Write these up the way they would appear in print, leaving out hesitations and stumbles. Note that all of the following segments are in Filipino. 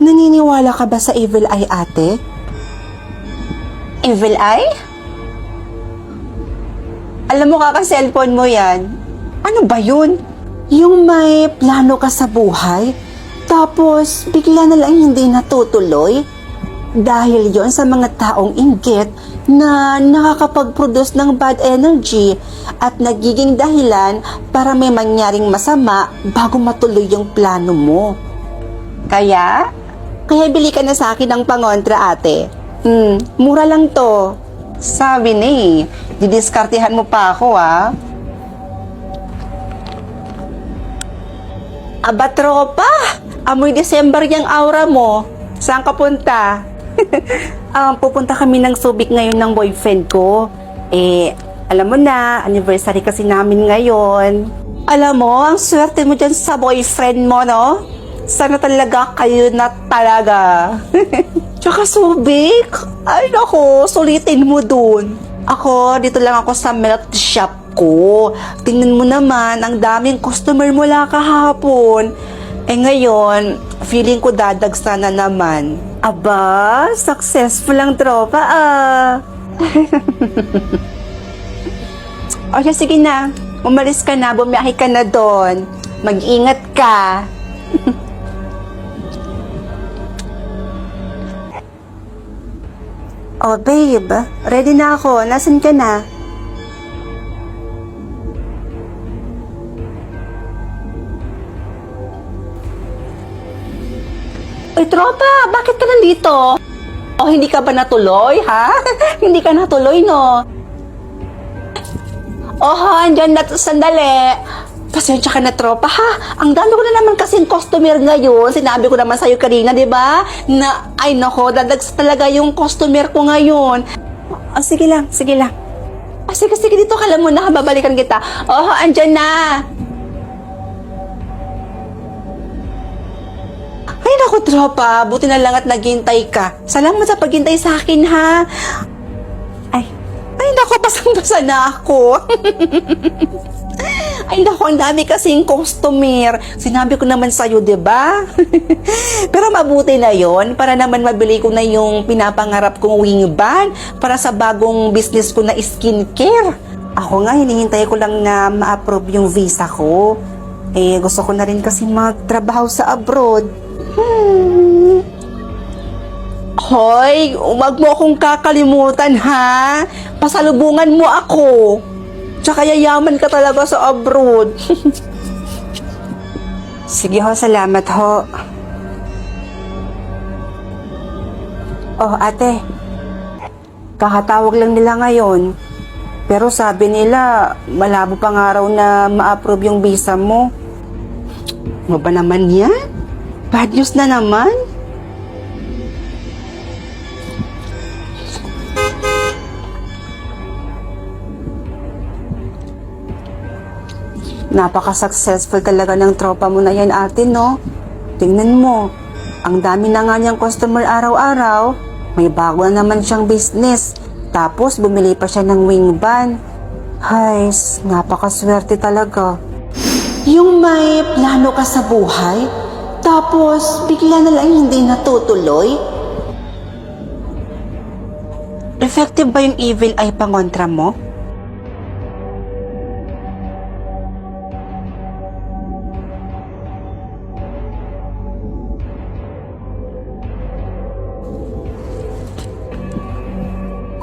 Naniniwala ka ba sa evil eye, ate? Evil eye? Alam mo kaka-cellphone mo yan. Ano ba yun? Yung may plano ka sa buhay, tapos bigla na lang hindi natutuloy? Dahil yon sa mga taong inggit na nakakapag-produce ng bad energy at nagiging dahilan para may mangyaring masama bago matuloy yung plano mo. Kaya bili ka na sa akin ng pangontra, ate. Mura lang to. Sabi ni, didiskartehan mo pa ako, ah. Aba, tropa! Amoy December yung aura mo. Saan ka punta? Pupunta kami ng Subic ngayon ng boyfriend ko. Alam mo na, anniversary kasi namin ngayon. Alam mo, ang swerte mo dyan sa boyfriend mo, no? Sana talaga kayo na talaga. Tsaka Subic? Ay nako, sulitin mo dun. Ako, dito lang ako sa milk shop ko. Tingnan mo naman, ang daming customer mula kahapon. Ngayon, feeling ko dadagsa na naman. Aba, successful ang tropa ah. O siya, sige na. Umalis ka na, bumiyahe ka na doon. Mag-ingat ka. Oh babe, ready na ako. Nasaan ka na? Uy, tropa, bakit ka nandito? O, hindi ka ba natuloy, ha? Hindi ka natuloy, no? Andyan na, sandali. Pasensya ka na, tropa, ha? Ang dami ko na naman kasing customer ngayon. Sinabi ko naman sa'yo kanina, di ba? Na, ay nako, dadags talaga yung customer ko ngayon. Sige lang, sige lang. Sige, dito ka lang muna, babalikan kita. Andyan na. Ay naku, tropa, buti na lang at naghintay ka. Salamat sa paghintay sa akin, ha? Ay naku, basang-basa na ako. Ay naku, ang dami kasing customer. Sinabi ko naman sa'yo, diba? Pero mabuti na yon para naman mabili ko na yung pinapangarap kong wing band para sa bagong business ko na skincare. Ako nga, hinihintay ko lang na ma-approve yung visa ko. Gusto ko na rin kasi magtrabaho sa abroad. Hoy, wag mo akong kakalimutan, ha? Pasalubungan mo ako. Tsaka yayaman ka talaga sa abroad. Sige ho, salamat ho. Oh, ate. Kakatawag lang nila ngayon. Pero sabi nila, malabo pang araw na ma-approve yung visa mo. Ano ba naman yan? Bad news na naman? Napaka-successful talaga ng tropa mo na yan, ate, no? Tingnan mo, ang dami na nga niyang customer araw-araw. May bago na naman siyang business. Tapos, bumili pa siya ng wing band. Hay, napakaswerte talaga. Yung may plano ka sa buhay, tapos bigla na lang hindi natutuloy? Effective ba yung evil eye pangontra mo?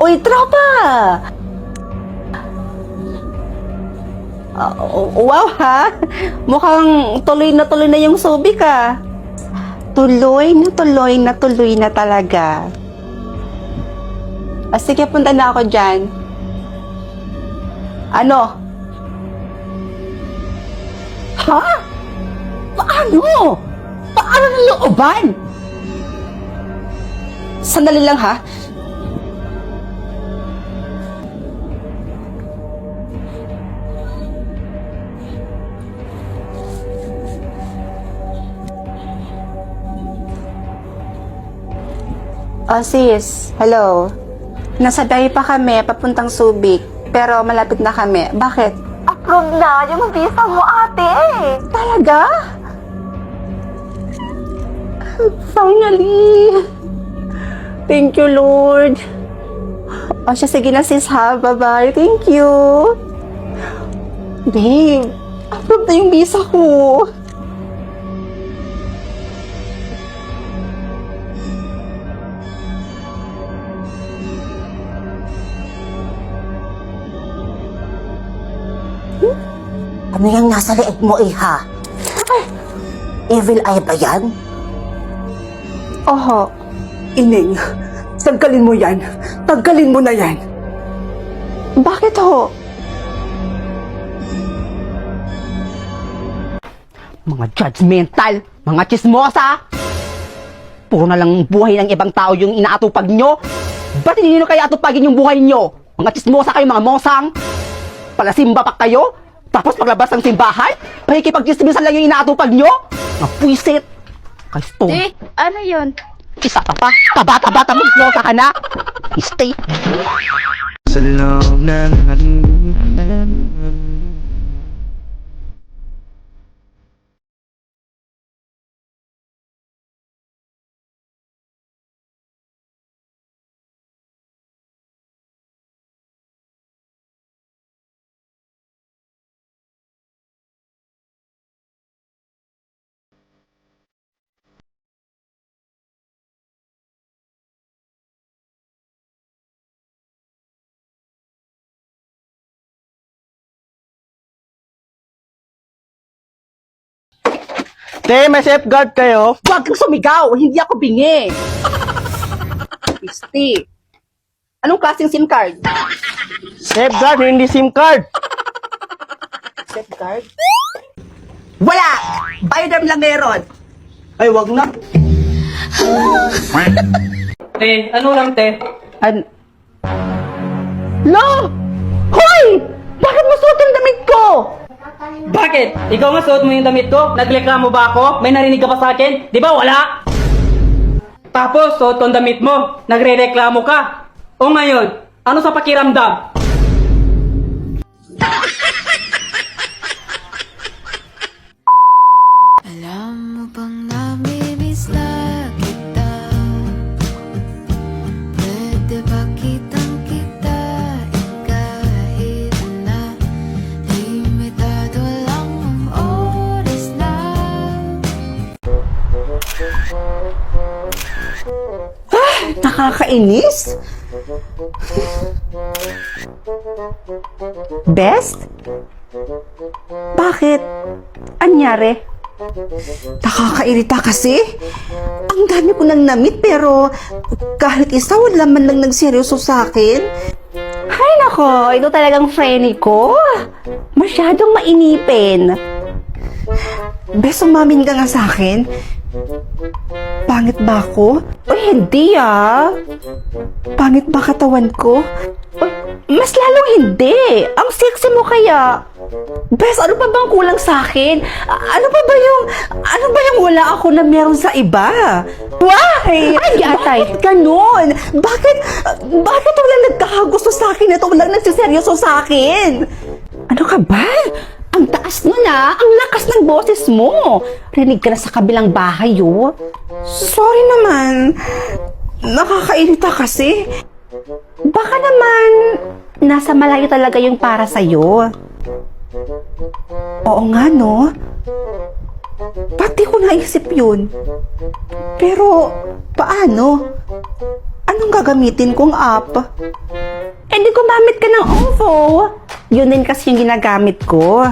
Uy, tropa! Wow, ha? Mukhang tuloy na yung Subic, ha? Tuloy na talaga. Sige, punta na ako dyan. Ano? Ha? Paano? Paano ng looban? Sandali lang, ha? Sis, hello. Nasa biyahe pa kami, papuntang Subic. Pero malapit na kami. Bakit? Approve na yung visa mo, ate. Talaga? Finally! Thank you, Lord. O siya, sige na sis ha. Bye-bye. Thank you. Babe, approve na yung visa ko. Ano yung nasa leeg mo, Iha? Ay, evil eye ba yan? Oho. Ining, tanggalin mo yan. Tanggalin mo na yan. Bakit ho? Mga judgmental, mga chismosa. Puro na lang buhay ng ibang tao yung inaatupag nyo. Ba't hindi nyo kaya atupagin yung buhay nyo? Mga chismosa kayo, mga mosang. Palasimba pa kayo? Tapos paglabas ng simbahan, pakikipag-chismisan lang yung inaatupag nyo? Mga puwisit. Kaisto. Ano yun? Isa ka pa. Kabata-bata mo, chismosa ka na. Stay. Sa loob ng Te, may safeguard kayo? Huwag kang sumigaw! Hindi ako bingi! Stay. Anong klaseng SIM card? Safeguard, hindi SIM card. Safeguard? Wala! Bioderm lang meron. Ay, wag na. Te, ano lang te? Lo! Hoy! Bakit mo suot yung damit ko? Bakit? Ikaw nga suot mo yung damit ko? Nagreklamo ba ako? May narinig ka pa sa akin? Di ba wala? Tapos, suot ko ang damit mo. Nagre-reklamo ka. O ngayon, ano sa pakiramdam? Alam mo bang namimiss na kita? Pwede ba kitang kitain kahit na limitado lang ang oras na? Nakakainis? Best? Bakit? Anyari? Nakakairita kasi. Ang dami ko nang namit pero kahit isa wala man lang nagseryoso sa akin. Hay nako, ito talagang friendly ko. Masyadong mainipin. Bes, umamin ka nga sa akin. Pangit ba ako? Uy, hindi ah. Pangit ba katawan ko? Uy, mas lalong hindi. Ang sexy mo kaya. Bes, ano pa bang kulang sa akin? Ano ba yung wala ako na meron sa iba? Why? Ay, atay. Bakit ganun? Bakit wala nagkakagusto sa akin at wala nagsiseryoso sa akin? Ano ka ba? Ang taas mo na, ang lakas ng boses mo. Rinig ka na sa kabilang bahay, oh. Sorry naman. Nakakairita kasi. Baka naman, nasa malayo talaga yung para sa'yo. Oo nga, no? Pati ko naisip yun. Pero, paano? Anong gagamitin kong app? Eh, di gumamit ka ng OVO. Yun din kasi yung ginagamit ko.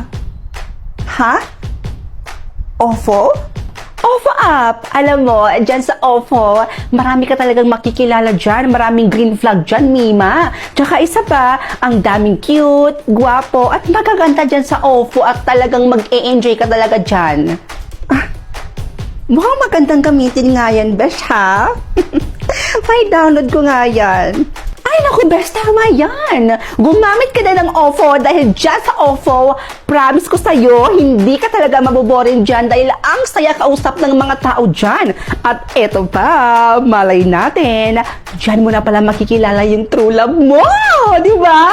Ha? OVO? OVO app. Alam mo, dyan sa OVO, marami ka talagang makikilala dyan. Maraming green flag dyan, Mima. Tsaka isa pa, ang daming cute, guwapo, at magaganda dyan sa OVO at talagang mag-e-enjoy ka talaga dyan. Mukhang magandang gamitin nga yan, Besh, ha? May download ko nga yan. Ay, naku, Besh, tama yan. Gumamit ka na ng OVO dahil dyan sa OVO, promise ko sa'yo, hindi ka talaga maboboring dyan dahil ang saya kausap ng mga tao dyan. At eto pa, malay natin, dyan mo na pala makikilala yung true love mo, di ba?